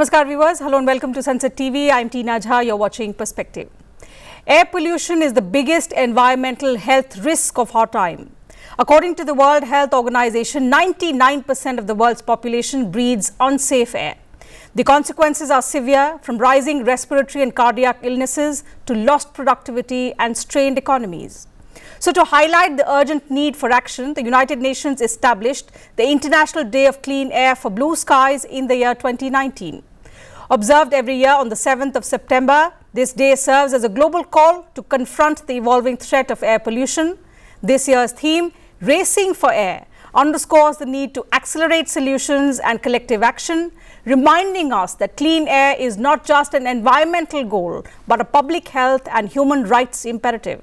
Namaskar viewers, hello and welcome to Sansad TV. I'm Tina Jha, you're watching Perspective. Air pollution is the biggest environmental health risk of our time. According to the World Health Organization, 99% of the world's population breathes unsafe air. The consequences are severe, from rising respiratory and cardiac illnesses to lost productivity and strained economies. So to highlight the urgent need for action, the United Nations established the International Day of Clean Air for Blue Skies in the year 2019. Observed every year on the 7th of September, this day serves as a global call to confront the evolving threat of air pollution. This year's theme, Racing for Air, underscores the need to accelerate solutions and collective action, reminding us that clean air is not just an environmental goal, but a public health and human rights imperative.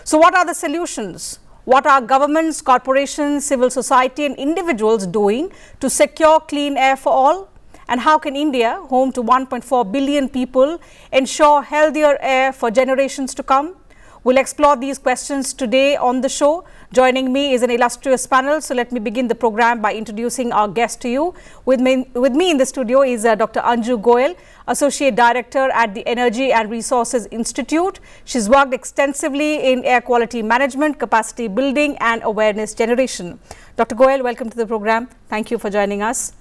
So what are the solutions? What are governments, corporations, civil society and individuals doing to secure clean air for all? And how can India, home to 1.4 billion people, ensure healthier air for generations to come? We'll explore these questions today on the show. Joining me is an illustrious panel. So let me begin the program by introducing our guest to you. With me in the studio is Dr. Anju Goyal, Associate Director at the Energy and Resources Institute. She's worked extensively in air quality management, capacity building and awareness generation. Dr. Goyal, welcome to the program. Thank you for joining us.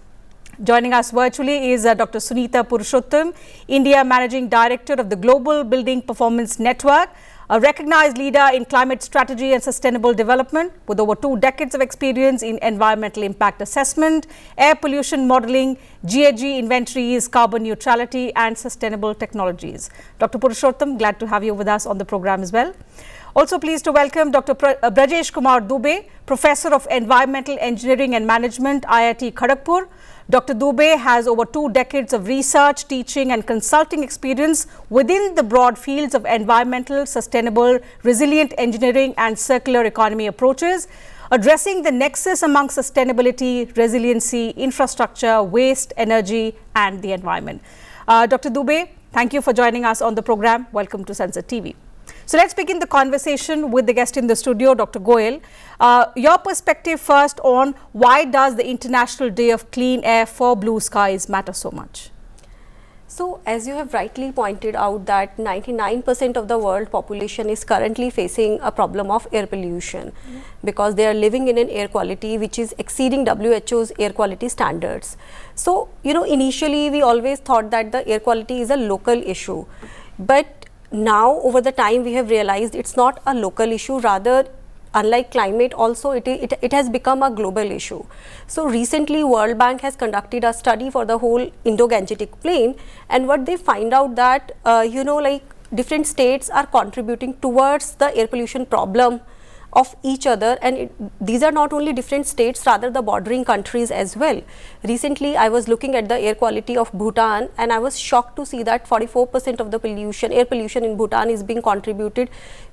Joining us virtually is Dr. Sunita Purushottam, India Managing Director of the Global Building Performance Network, a recognized leader in climate strategy and sustainable development with over 2 decades of experience in environmental impact assessment, air pollution modeling, GHG inventories, carbon neutrality and sustainable technologies. Dr. Purushottam, glad to have you with us on the program as well. Also pleased to welcome Dr. Brajesh Kumar Dubey, Professor of Environmental Engineering and Management, IIT Kharagpur. Dr. Dubey has over 2 decades of research, teaching and consulting experience within the broad fields of environmental, sustainable, resilient engineering and circular economy approaches, addressing the nexus among sustainability, resiliency, infrastructure, waste, energy and the environment. Dr. Dubey, thank you for joining us on the program. Welcome to Sansad TV. So let's begin the conversation with the guest in the studio, Dr. Goyal. Your perspective first on why does the International Day of Clean Air for Blue Skies matter so much? So as you have rightly pointed out that 99% of the world population is currently facing a problem of air pollution because they are living in an air quality which is exceeding WHO's air quality standards. So, initially we always thought that the air quality is a local issue, but now over the time we have realized it's not a local issue, rather unlike climate also it has become a global issue. So recently World Bank has conducted a study for the whole Indo-Gangetic plain, and what they find out that different states are contributing towards the air pollution problem of each other, and these are not only different states, rather the bordering countries as well. Recently I was looking at the air quality of Bhutan and I was shocked to see that 44% of the air pollution in Bhutan is being contributed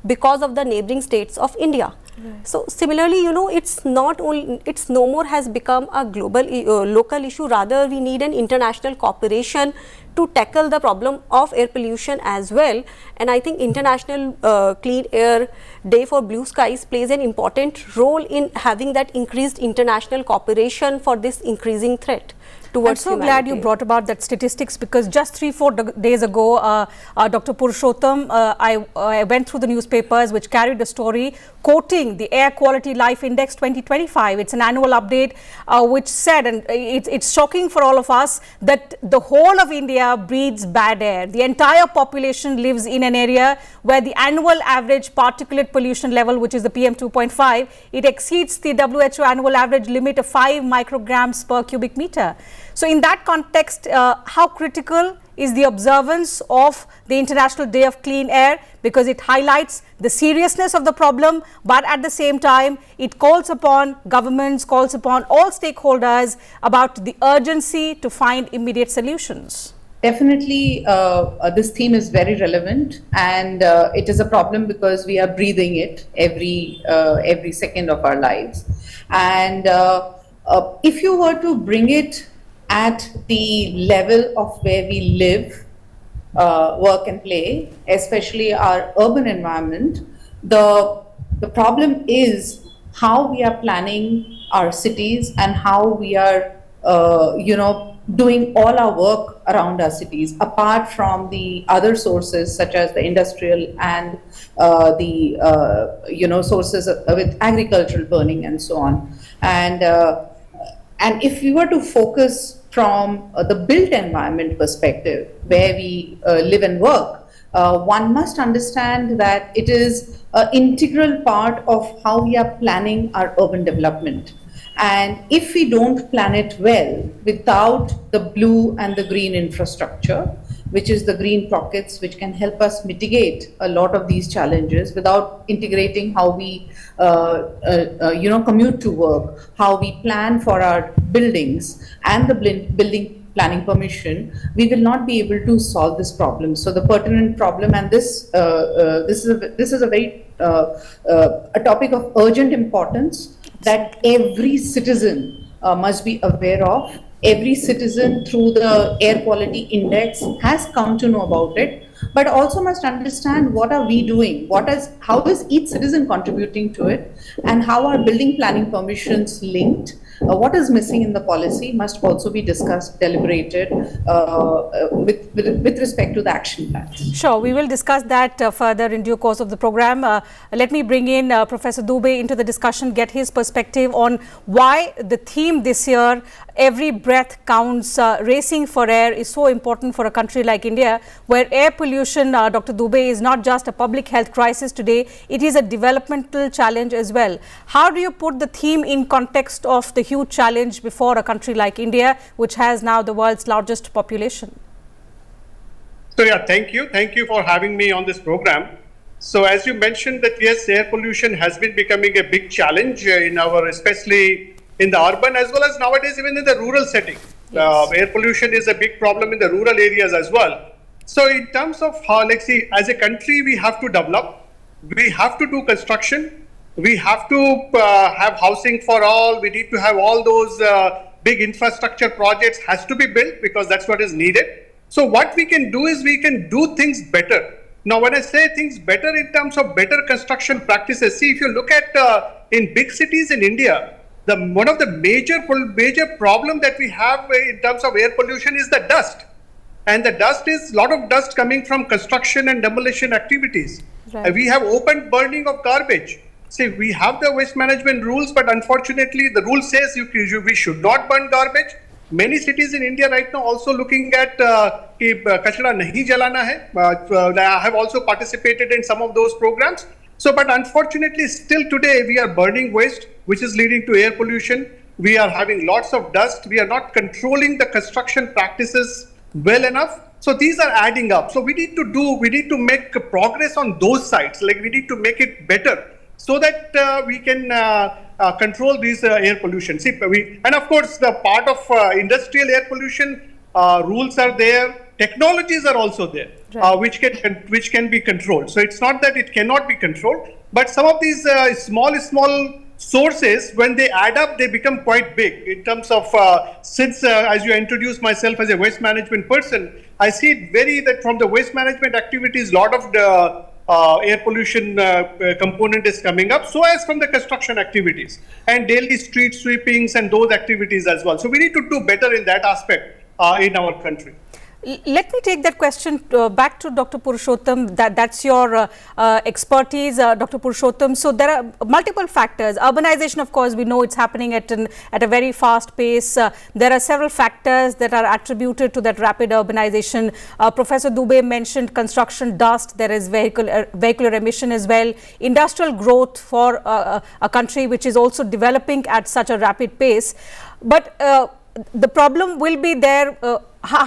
because of the neighboring states of India. Right. So similarly, it's no more has become a global local issue, rather we need an international cooperation to tackle the problem of air pollution as well. And I think International Clean Air Day for Blue Skies plays an important role in having that increased international cooperation for this increasing threat towards humanity. I'm so glad you brought about that statistics, because just 3-4 days ago, Dr. Purushottam, I went through the newspapers which carried a story quoting the Air Quality Life Index 2025. It's an annual update which said, and it's shocking for all of us, that the whole of India breathes bad air. The entire population lives in an area where the annual average particulate pollution level, which is the PM 2.5, it exceeds the WHO annual average limit of 5 micrograms per cubic meter. So in that context, how critical is the observance of the International Day of Clean Air, because it highlights the seriousness of the problem, but at the same time it calls upon governments, calls upon all stakeholders about the urgency to find immediate solutions? Definitely, this theme is very relevant, and it is a problem because we are breathing it every second of our lives. And if you were to bring it at the level of where we live, work and play, especially our urban environment, the problem is how we are planning our cities and how we are doing all our work around our cities, apart from the other sources such as the industrial and the sources with agricultural burning and so on. And if we were to focus from the built environment perspective, where we live and work, one must understand that it is an integral part of how we are planning our urban development. And if we don't plan it well without the blue and the green infrastructure, which is the green pockets, which can help us mitigate a lot of these challenges, without integrating how we, commute to work, how we plan for our buildings and the building planning permission, we will not be able to solve this problem. So the pertinent problem, and this is a very a topic of urgent importance that every citizen must be aware of. Every citizen through the air quality index has come to know about it, but also must understand what are we doing, how is each citizen contributing to it, and how are building planning permissions linked. What is missing in the policy must also be discussed, deliberated with respect to the action plans. Sure, we will discuss that further in due course of the program. Let me bring in Professor Dubey into the discussion, get his perspective on why the theme this year, every breath counts, racing for air, is so important for a country like India, where air pollution, Dr. Dubey, is not just a public health crisis today, it is a developmental challenge as well. How do you put the theme in context of the huge challenge before a country like India, which has now the world's largest population? So yeah, thank you for having me on this program. So as you mentioned that yes, air pollution has been becoming a big challenge in our, especially in the urban as well as nowadays even in the rural setting. Yes. Air pollution is a big problem in the rural areas as well. So in terms of how, like, see, as a country we have to develop, we have to do construction, we have to have housing for all, we need to have all those big infrastructure projects has to be built because that's what is needed. So what we can do is we can do things better. Now when I say things better in terms of better construction practices, see, if you look at in big cities in India, one of the major problem that we have in terms of air pollution is the dust. And the dust is a lot of dust coming from construction and demolition activities. Right. We have open burning of garbage. See, we have the waste management rules, but unfortunately the rule says we should not burn garbage. Many cities in India right now also looking at kachra nahi jalana hai. I have also participated in some of those programs. So, but unfortunately still today we are burning waste, which is leading to air pollution. We are having lots of dust. We are not controlling the construction practices well enough. So these are adding up. So we need to make progress on those sides. Like we need to make it better so that we can control these air pollution. See, and of course the part of industrial air pollution rules are there. Technologies are also there, right, which can be controlled. So it's not that it cannot be controlled, but some of these small sources, when they add up, they become quite big in terms of, since as you introduced myself as a waste management person, I see it that from the waste management activities, lot of the air pollution component is coming up, so as from the construction activities and daily street sweepings and those activities as well. So we need to do better in that aspect in our country. Let me take that question back to Dr. Purushottam. That's your expertise, Dr. Purushottam. So there are multiple factors. Urbanization, of course, we know it's happening at a very fast pace. There are several factors that are attributed to that rapid urbanization. Professor Dubey mentioned construction dust. There is vehicular emission as well. Industrial growth for a country which is also developing at such a rapid pace. But the problem will be there.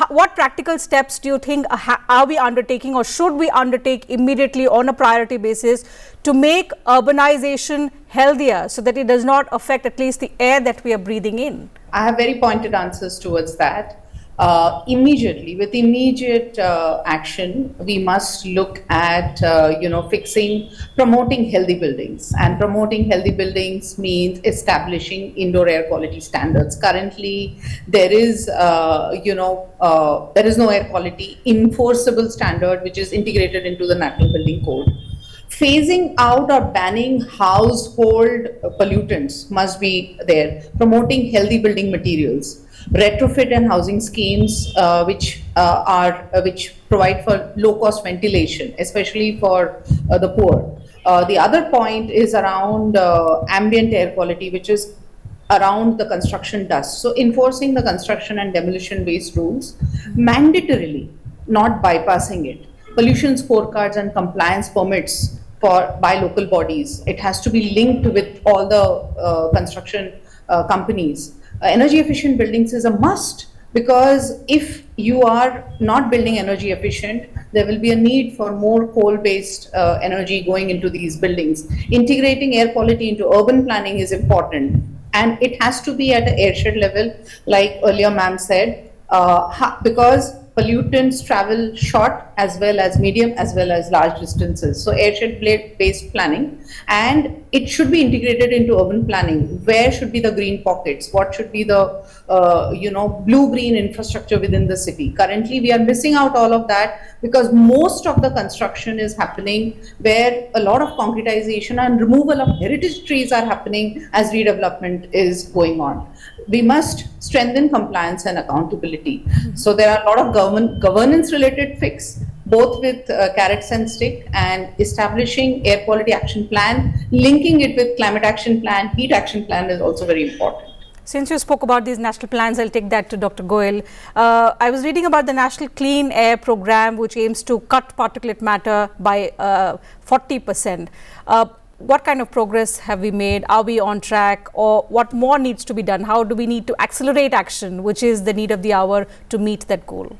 What practical steps do you think are we undertaking or should we undertake immediately on a priority basis to make urbanization healthier so that it does not affect at least the air that we are breathing in? I have very pointed answers towards that. Immediately, with immediate action, we must look at promoting healthy buildings, and promoting healthy buildings means establishing indoor air quality standards. Currently, there is no air quality enforceable standard which is integrated into the National Building Code. Phasing out or banning household pollutants must be there. Promoting healthy building materials. retrofit and housing schemes which provide for low-cost ventilation, especially for the poor. The other point is around ambient air quality, which is around the construction dust. So enforcing the construction and demolition waste rules mandatorily, not bypassing it. Pollution scorecards and compliance permits by local bodies. It has to be linked with all the construction companies. Energy efficient buildings is a must, because if you are not building energy efficient, there will be a need for more coal-based energy going into these buildings. Integrating air quality into urban planning is important, and it has to be at the airshed level, like earlier ma'am said, because pollutants travel short as well as medium as well as large distances. So airshed based planning, and it should be integrated into urban planning. Where should be the green pockets? What should be the blue-green infrastructure within the city? Currently, we are missing out all of that, because most of the construction is happening where a lot of concretization and removal of heritage trees are happening as redevelopment is going on. We must strengthen compliance and accountability. So there are a lot of governance related fix, both with carrots and stick, and establishing air quality action plan, linking it with climate action plan, heat action plan is also very important. Since you spoke about these national plans, I'll take that to Dr. Goyal. I was reading about the National Clean Air Program, which aims to cut particulate matter by 40%. What kind of progress have we made? Are we on track, or what more needs to be done? How do we need to accelerate action, which is the need of the hour, to meet that goal?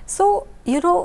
So,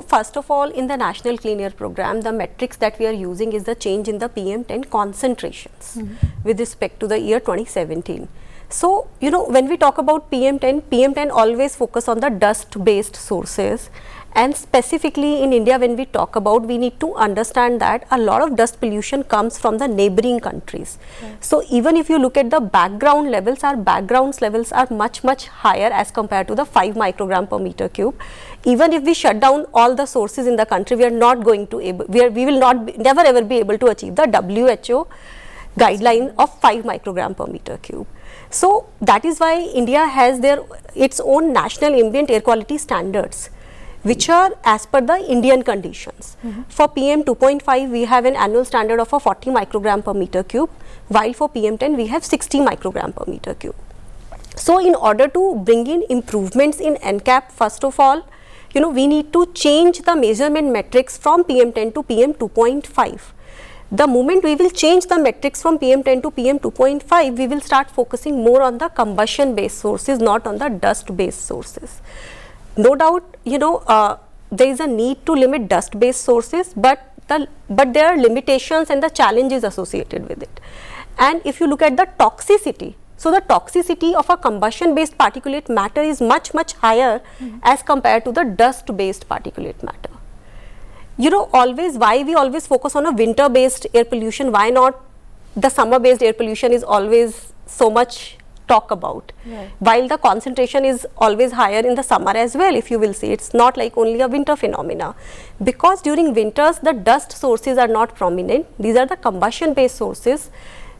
first of all, in the National Clean Air Program, the metrics that we are using is the change in the PM10 concentrations with respect to the year 2017. So, when we talk about PM10 always focus on the dust-based sources, and specifically in India, when we talk about, we need to understand that a lot of dust pollution comes from the neighboring countries. Right. So, even if you look at the background levels, our background levels are much higher as compared to the 5 microgram per meter cube. Even if we shut down all the sources in the country, we are not going to we will never ever be able to achieve the WHO guideline of 5 microgram per meter cube. So, that is why India has its own national ambient air quality standards, which are as per the Indian conditions. For PM 2.5, we have an annual standard of a 40 microgram per meter cube, while for PM10, we have 60 microgram per meter cube. So, in order to bring in improvements in NCAP, first of all, we need to change the measurement metrics from PM10 to PM 2.5. The moment we will change the metrics from PM10 to PM 2.5, we will start focusing more on the combustion based sources, not on the dust based sources. No doubt, there is a need to limit dust based sources, but there are limitations and the challenges associated with it. And if you look at the toxicity, so the toxicity of a combustion based particulate matter is much higher as compared to the dust based particulate matter. Why we always focus on a winter based air pollution, why not the summer based air pollution is always so much talk about, right, while the concentration is always higher in the summer as well. If you will see, it's not like only a winter phenomena, because during winters the dust sources are not prominent. These are the combustion based sources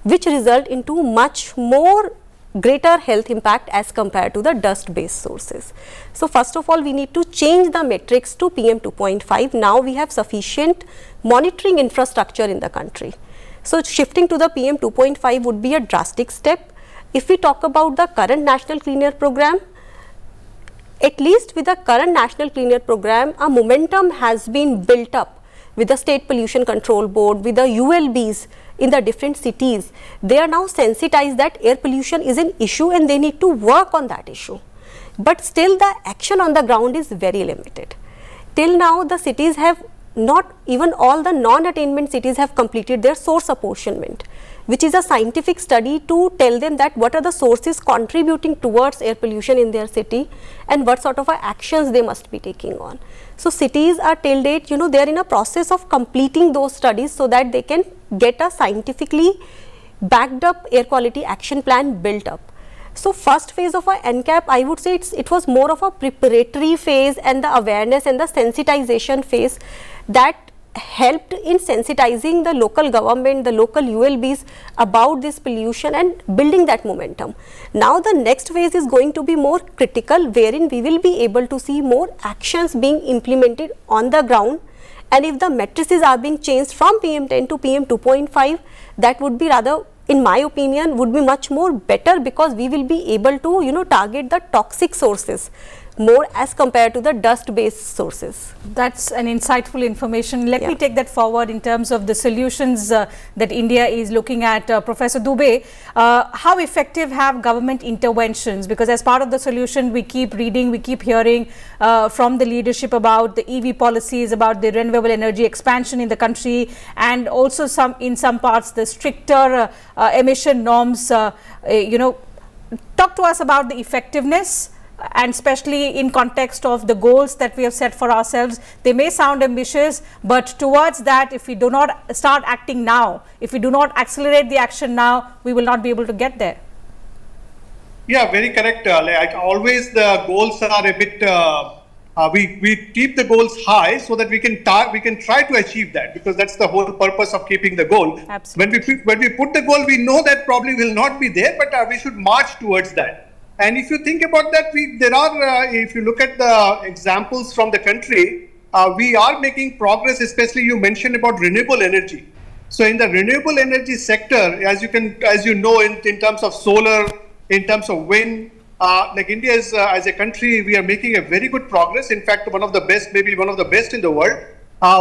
which result into much more greater health impact as compared to the dust based sources. So, first of all, we need to change the metrics to PM 2.5. Now we have sufficient monitoring infrastructure in the country. So, shifting to the PM 2.5 would be a drastic step. If we talk about the current National Clean Air Program, at least with the current National Clean Air Program, a momentum has been built up with the State Pollution Control Board, with the ULBs in the different cities. They are now sensitized that air pollution is an issue and they need to work on that issue. But still the action on the ground is very limited. Till now the cities have not, even all the non-attainment cities have completed their source apportionment, which is a scientific study to tell them that what are the sources contributing towards air pollution in their city and what sort of actions they must be taking on. So, cities are till date, they are in a process of completing those studies so that they can get a scientifically backed up air quality action plan built up. So, first phase of our NCAP, I would say it was more of a preparatory phase and the awareness and the sensitization phase, that helped in sensitizing the local government, the local ULBs about this pollution and building that momentum. Now the next phase is going to be more critical, wherein we will be able to see more actions being implemented on the ground, and if the matrices are being changed from PM10 to PM 2.5, that would be rather, in my opinion, would be much more better, because we will be able to target the toxic sources more as compared to the dust based sources. That's an insightful information. Let me take that forward in terms of the solutions that India is looking at. Professor Dubey, how effective have government interventions? Because as part of the solution, we keep reading, we keep hearing from the leadership about the EV policies, about the renewable energy expansion in the country, and also in some parts the stricter emission norms. Talk to us about the effectiveness, and especially in context of the goals that we have set for ourselves. They may sound ambitious, but towards that, if we do not start acting now, if we do not accelerate the action now, we will not be able to get there. Yeah, very correct. Like always, the goals are a bit. We keep the goals high so that we can try to achieve that, because that's the whole purpose of keeping the goal. Absolutely. When we put the goal, we know that probably will not be there, but we should march towards that. And if you think about that, if you look at the examples from the country, we are making progress, especially you mentioned about renewable energy. So in the renewable energy sector, as you know, in terms of solar, in terms of wind, like India is, as a country, we are making a very good progress. In fact, one of the best, maybe one of the best in the world,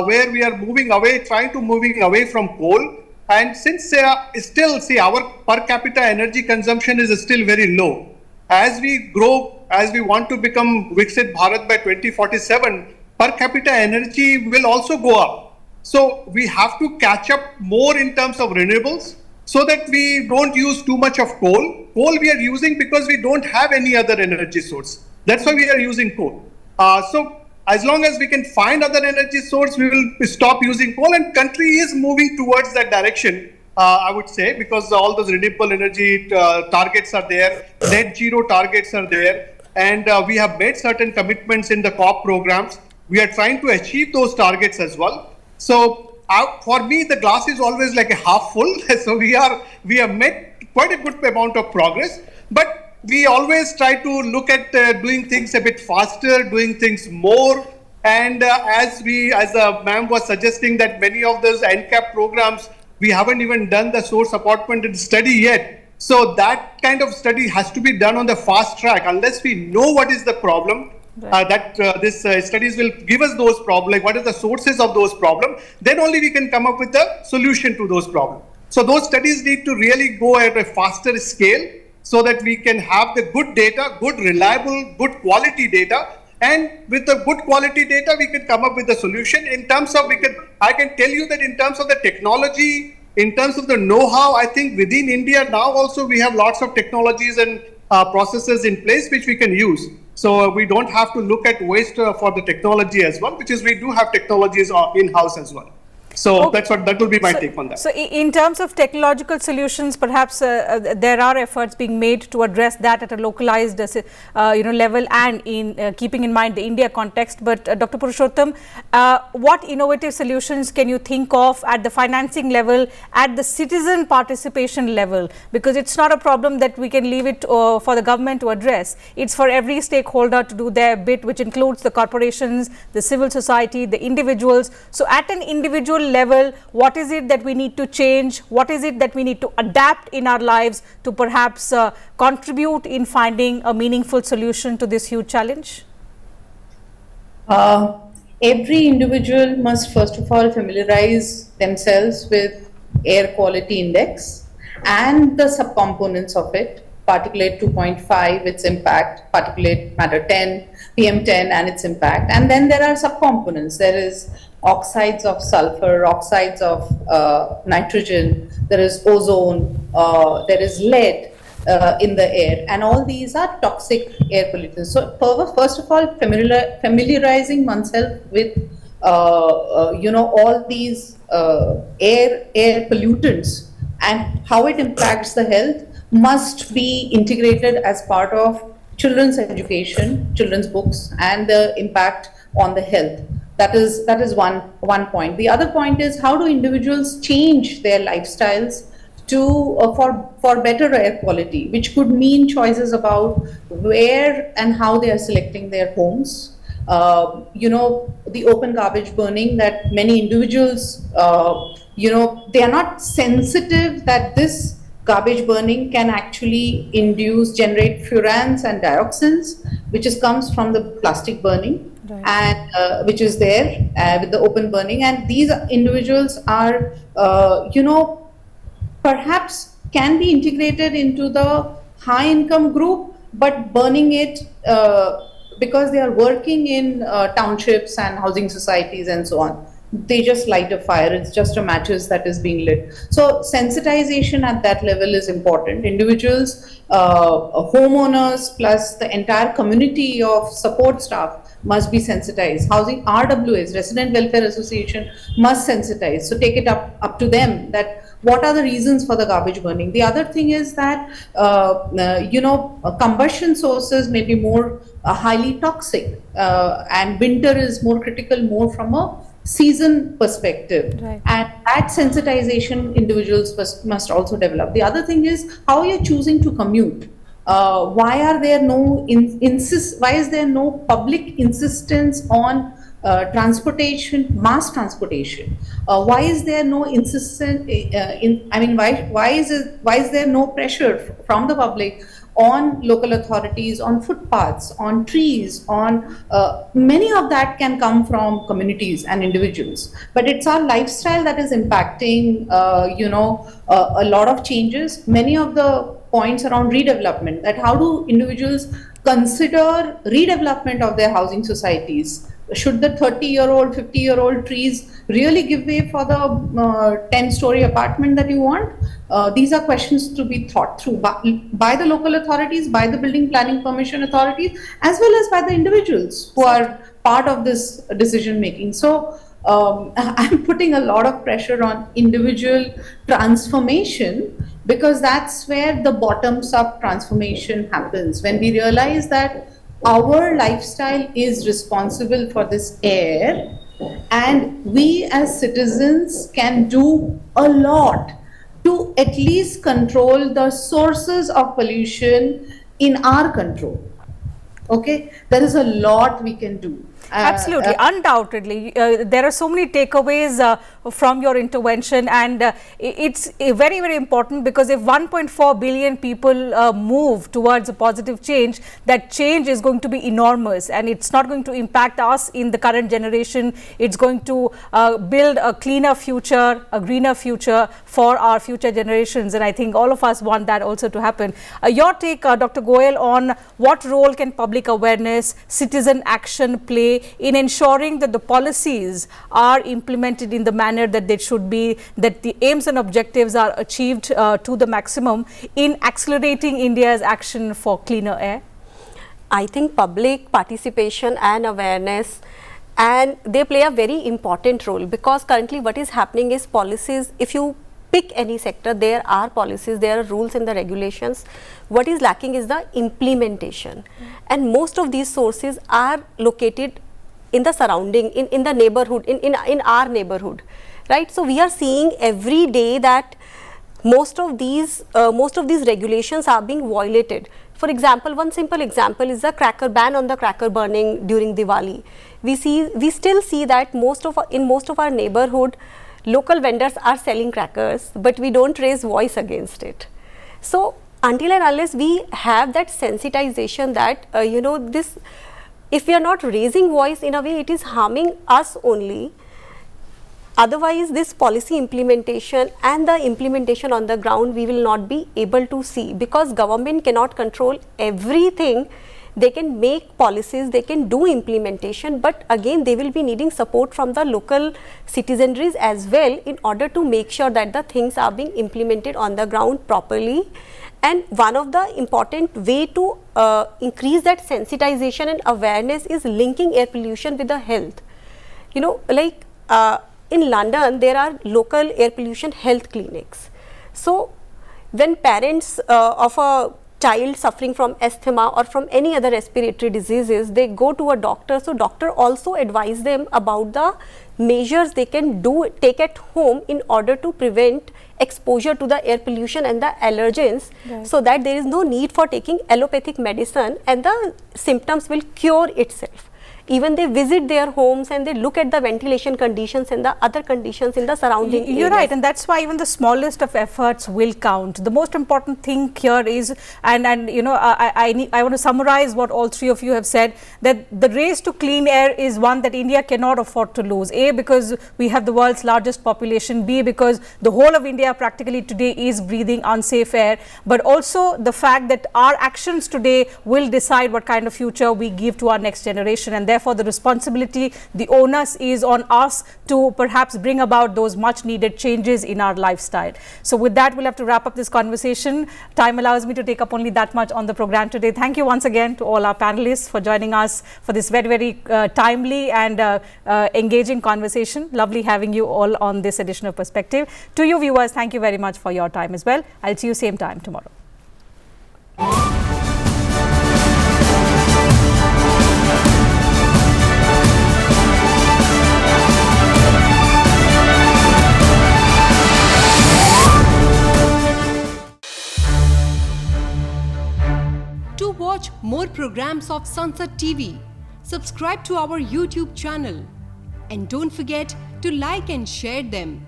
where we are moving away from coal. And since still, see, our per capita energy consumption is still very low. As we grow, as we want to become Viksit Bharat by 2047, per capita energy will also go up. So we have to catch up more in terms of renewables, so that we don't use too much of coal. Coal we are using because we don't have any other energy source. That's why we are using coal. So as long as we can find other energy source, we will stop using coal, and country is moving towards that direction. I would say, because all those renewable energy targets are there, net zero targets are there, and we have made certain commitments in the COP programs. We are trying to achieve those targets as well. So for me, the glass is always like a half full. So we have made quite a good amount of progress, but we always try to look at doing things a bit faster, doing things more. And as the ma'am was suggesting, that many of those NCAP programs, we haven't even done the source apportionment study yet. So that kind of study has to be done on the fast track. Unless we know what is the problem, this studies will give us those problems, like what are the sources of those problems, then only we can come up with a solution to those problems. So those studies need to really go at a faster scale, so that we can have the good data, good reliable, good quality data. And with the good quality data, we can come up with a solution. In terms of, I can tell you that in terms of the technology, in terms of the know-how, I think within India now also we have lots of technologies and processes in place which we can use. So we don't have to look at waste for the technology as well, which is we do have technologies in-house as well. So that will be my take on that. So in terms of technological solutions, perhaps there are efforts being made to address that at a localized level, and in keeping in mind the India context. But Dr. Purushottam, what innovative solutions can you think of at the financing level, at the citizen participation level? Because it's not a problem that we can leave it for the government to address. It's for every stakeholder to do their bit, which includes the corporations, the civil society, the individuals. So at an individual level, what is it that we need to change? What is it that we need to adapt in our lives to perhaps contribute in finding a meaningful solution to this huge challenge? Every individual must first of all familiarize themselves with air quality index and the subcomponents of it: particulate 2.5, its impact; particulate matter 10, PM10 and its impact. And then there are subcomponents. There is oxides of sulfur, oxides of nitrogen, there is ozone, there is lead in the air, and all these are toxic air pollutants. So first of all, familiarizing oneself with all these air pollutants and how it impacts the health must be integrated as part of children's education, children's books, and the impact on the health. That is one point. The other point is, how do individuals change their lifestyles to for better air quality, which could mean choices about where and how they are selecting their homes. The open garbage burning, that many individuals, they are not sensitive that this garbage burning can actually generate furans and dioxins, which comes from the plastic burning. Right. And which is there with the open burning, and these individuals are, perhaps can be integrated into the high income group, but burning it because they are working in townships and housing societies and so on. They just light a fire. It's just a matches that is being lit. So sensitization at that level is important. Individuals, homeowners, plus the entire community of support staff must be sensitized. Housing RWAs, Resident Welfare Association, must sensitize. So take it up to them that what are the reasons for the garbage burning. The other thing is that combustion sources may be more highly toxic, and winter is more critical, more from a season perspective. Right. And that sensitization individuals must also develop. The other thing is how you're choosing to commute. Why are there no why is there no public insistence on transportation, mass transportation? Why is there no why is there no pressure from the public on local authorities, on footpaths, on trees, on many of that can come from communities and individuals. But it's our lifestyle that is impacting, a lot of changes. Many of the points around redevelopment, that how do individuals consider redevelopment of their housing societies? Should the 30-year-old, 50-year-old trees really give way for the 10-story apartment that you want? These are questions to be thought through by the local authorities, by the building planning permission authorities, as well as by the individuals who are part of this decision making. So I'm putting a lot of pressure on individual transformation, because that's where the bottoms up transformation happens. When we realize that our lifestyle is responsible for this air, and we as citizens can do a lot to at least control the sources of pollution in our control. Okay, there is a lot we can do. Absolutely, undoubtedly. There are so many takeaways from your intervention, and it's very, very important, because if 1.4 billion people move towards a positive change, that change is going to be enormous, and it's not going to impact us in the current generation. It's going to build a cleaner future, a greener future for our future generations, and I think all of us want that also to happen. Your take, Dr. Goyal, on what role can public awareness, citizen action play in ensuring that the policies are implemented in the manner that they should be, that the aims and objectives are achieved to the maximum in accelerating India's action for cleaner air? I think public participation and awareness, and they play a very important role, because currently what is happening is policies, if you pick any sector, there are policies, there are rules and the regulations. What is lacking is the implementation, and most of these sources are located in the surrounding, in the neighborhood, in our neighborhood, right? So we are seeing every day that most of these regulations are being violated. For example, one simple example is the ban on the cracker burning during Diwali. We still see that in most of our neighborhood, local vendors are selling crackers, but we don't raise voice against it. So until and unless we have that sensitization that if we are not raising voice, in a way it is harming us only. Otherwise, this policy implementation and the implementation on the ground, we will not be able to see, because government cannot control everything. They can make policies, they can do implementation, but again they will be needing support from the local citizenries as well, in order to make sure that the things are being implemented on the ground properly. And one of the important way to increase that sensitization and awareness is linking air pollution with the health. Like in London, there are local air pollution health clinics. So when parents of a child suffering from asthma or from any other respiratory diseases, they go to a doctor. So doctor also advise them about the measures they can take at home in order to prevent exposure to the air pollution and the allergens, so that there is no need for taking allopathic medicine and the symptoms will cure itself. Even they visit their homes and they look at the ventilation conditions and the other conditions in the surrounding areas. You're right, and that's why even the smallest of efforts will count. The most important thing here is, and you know, I want to summarize what all three of you have said, that the race to clean air is one that India cannot afford to lose. A, because we have the world's largest population. B, because the whole of India practically today is breathing unsafe air. But also the fact that our actions today will decide what kind of future we give to our next generation, and therefore the responsibility, the onus is on us to perhaps bring about those much needed changes in our lifestyle. So with that, we'll have to wrap up this conversation. Time allows me to take up only that much on the program today. Thank you once again to all our panelists for joining us for this very, very timely and engaging conversation. Lovely having you all on this edition of Perspective. To you viewers, thank you very much for your time as well. I'll see you same time tomorrow. To watch more programs of Sansad TV, subscribe to our YouTube channel and don't forget to like and share them.